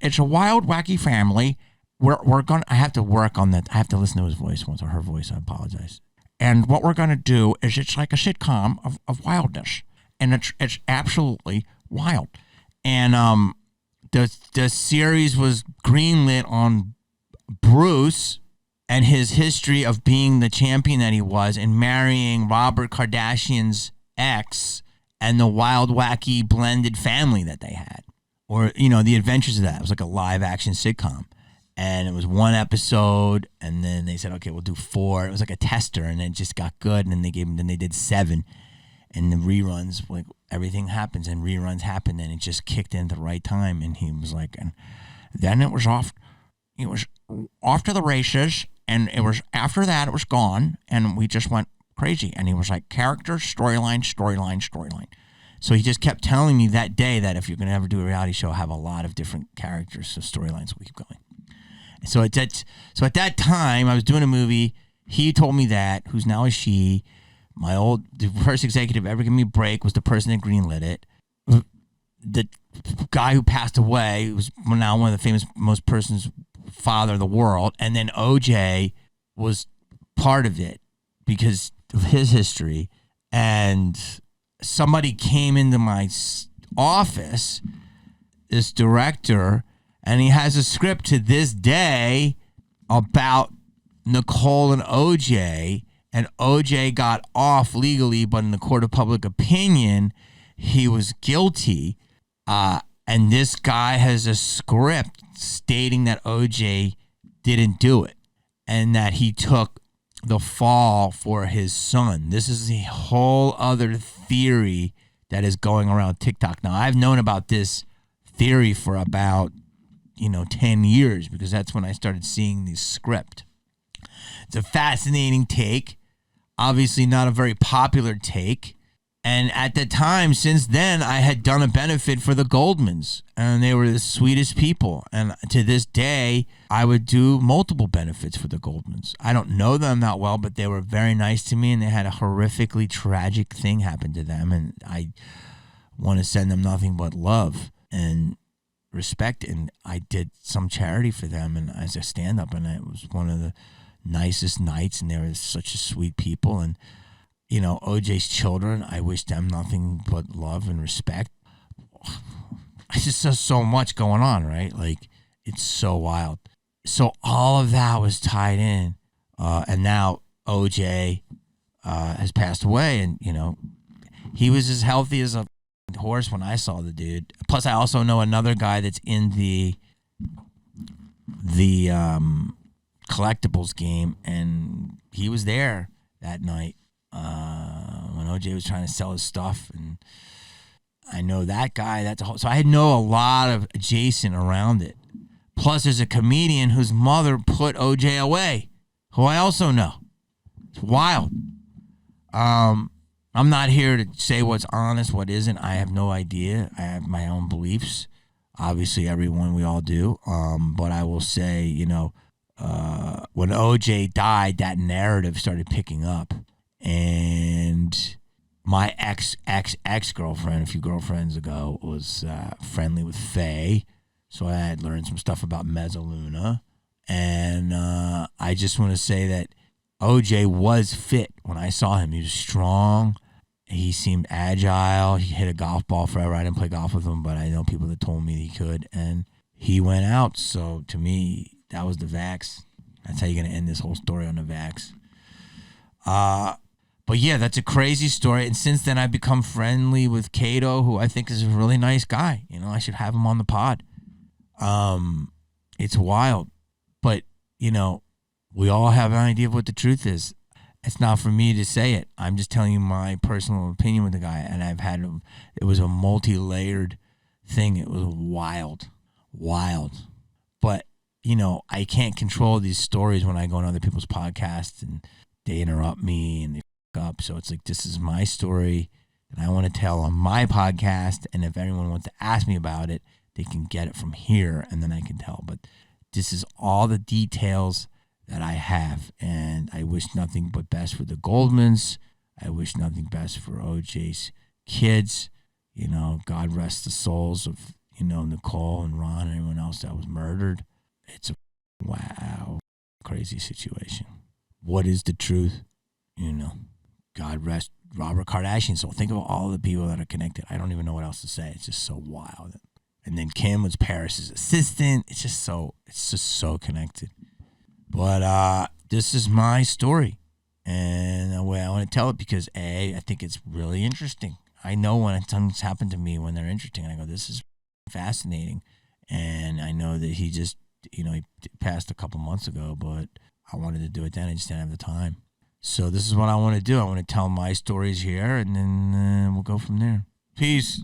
it's a wild, wacky family. I have to work on that. I have to listen to his voice once, or her voice. I apologize. And what we're going to do is it's like a sitcom of wildness. And it's absolutely wild. And the series was greenlit on Bruce and his history of being the champion that he was and marrying Robert Kardashian's ex, and the wild, wacky, blended family that they had. Or, the adventures of that. It was like a live action sitcom. And it was one episode, and then they said, okay, we'll do 4. It was like a tester, and it just got good, and then they did 7. And the reruns, like everything happens, and reruns happen, and it just kicked in at the right time. And he was like, and then it was off to the races, and it was, after that, it was gone, and we just went crazy. And he was like, characters, storyline. So he just kept telling me that day that if you're going to ever do a reality show, have a lot of different characters, so storylines will keep going. And so at that time, I was doing a movie. He told me that, who's now a she. The first executive ever give me a break was the person that greenlit it. The guy who passed away was now one of the famous, most person's father of the world. And then OJ was part of it because of his history. And somebody came into my office, this director, and he has a script to this day about Nicole and OJ, and OJ got off legally, but in the court of public opinion, he was guilty. And this guy has a script stating that OJ didn't do it and that he took the fall for his son. This is a whole other theory that is going around TikTok. Now, I've known about this theory for about 10 years because that's when I started seeing this script. It's a fascinating take, obviously not a very popular take. And at the time, since then, I had done a benefit for the Goldmans, and they were the sweetest people. And to this day, I would do multiple benefits for the Goldmans. I don't know them that well, but they were very nice to me, and they had a horrifically tragic thing happen to them. And I want to send them nothing but love and respect. And I did some charity for them, and as a stand-up, and it was one of the nicest nights, and they were such a sweet people. And OJ's children, I wish them nothing but love and respect. I just saw so much going on, right? Like, It's so wild. So all of that was tied in. And now OJ has passed away. And, he was as healthy as a horse when I saw the dude. Plus, I also know another guy that's in the collectibles game, and he was there that night when OJ was trying to sell his stuff. And I know that guy. So I know a lot of adjacent around it. Plus, there's a comedian whose mother put OJ away, who I also know. It's wild. I'm not here to say what's honest, what isn't. I have no idea. I have my own beliefs. Obviously, we all do. But I will say, when OJ died, that narrative started picking up. And my ex-girlfriend, a few girlfriends ago, was friendly with Faye. So I had learned some stuff about Mezzaluna. And I just want to say that OJ was fit when I saw him. He was strong. He seemed agile. He hit a golf ball forever. I didn't play golf with him, but I know people that told me he could. And he went out. So to me, that was the vax. That's how you're going to end this whole story on the vax. But yeah, that's a crazy story. And since then, I've become friendly with Cato, who I think is a really nice guy. I should have him on the pod. It's wild. But, we all have an idea of what the truth is. It's not for me to say it. I'm just telling you my personal opinion with the guy. And it was a multi-layered thing. It was wild. But, I can't control these stories when I go on other people's podcasts and they interrupt me and they fuck up. So it's like, this is my story that I want to tell on my podcast. And if anyone wants to ask me about it, they can get it from here and then I can tell. But this is all the details that I have, and I wish nothing but best for the Goldmans. I wish nothing best for OJ's kids. God rest the souls of, Nicole and Ron and everyone else that was murdered. It's a wow, crazy situation. What is the truth? God rest Robert Kardashian. So think of all the people that are connected. I don't even know what else to say. It's just so wild. And then Kim was Paris's assistant. It's just so connected. But this is my story, and the way I want to tell it because I think it's really interesting. I know when things happen to me when they're interesting, and I go, this is fascinating. And I know that he just, he passed a couple months ago, but I wanted to do it then. I just didn't have the time. So this is what I want to do. I want to tell my stories here, and then we'll go from there. Peace.